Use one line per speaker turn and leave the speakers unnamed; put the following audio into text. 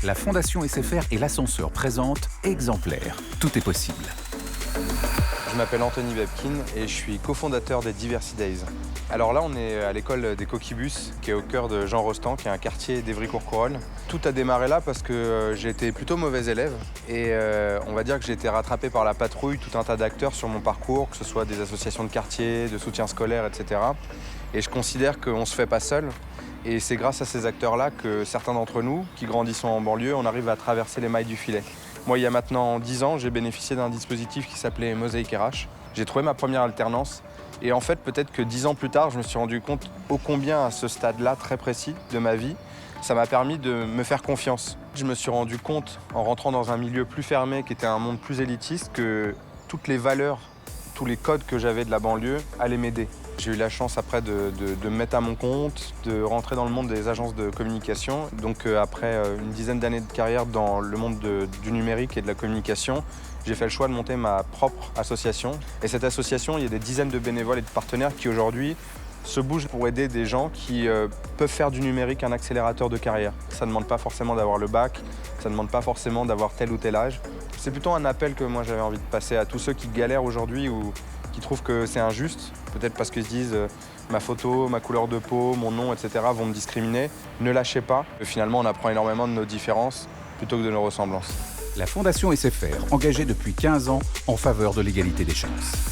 La Fondation SFR et l'ascenseur présentent Exemplaire. Tout est possible.
Je m'appelle Anthony Webkin et je suis cofondateur des Diversity Days. Alors là, on est à l'école des Coquibus, qui est au cœur de Jean Rostand, qui est un quartier d'Évry-Courcouronnes. Tout a démarré là parce que j'ai été plutôt mauvais élève et on va dire que j'ai été rattrapé par la patrouille, tout un tas d'acteurs sur mon parcours, que ce soit des associations de quartier, de soutien scolaire, etc. Et je considère qu'on ne se fait pas seul. Et c'est grâce à ces acteurs-là que certains d'entre nous, qui grandissons en banlieue, on arrive à traverser les mailles du filet. Moi, il y a maintenant 10 ans, j'ai bénéficié d'un dispositif qui s'appelait Mosaïque RH. J'ai trouvé ma première alternance. Et en fait, peut-être que 10 ans plus tard, je me suis rendu compte ô combien, à ce stade-là très précis de ma vie, ça m'a permis de me faire confiance. Je me suis rendu compte, en rentrant dans un milieu plus fermé, qui était un monde plus élitiste, que toutes les valeurs, tous les codes que j'avais de la banlieue allaient m'aider. J'ai eu la chance après de me mettre à mon compte, de rentrer dans le monde des agences de communication. Donc après une dizaine d'années de carrière dans le monde du numérique et de la communication, j'ai fait le choix de monter ma propre association. Et cette association, il y a des dizaines de bénévoles et de partenaires qui aujourd'hui se bougent pour aider des gens qui peuvent faire du numérique un accélérateur de carrière. Ça ne demande pas forcément d'avoir le bac, ça ne demande pas forcément d'avoir tel ou tel âge. C'est plutôt un appel que moi j'avais envie de passer à tous ceux qui galèrent aujourd'hui ou qui trouvent que c'est injuste, peut-être parce qu'ils se disent ma photo, ma couleur de peau, mon nom, etc. vont me discriminer. Ne lâchez pas. Finalement, on apprend énormément de nos différences plutôt que de nos ressemblances.
La Fondation SFR, engagée depuis 15 ans en faveur de l'égalité des chances.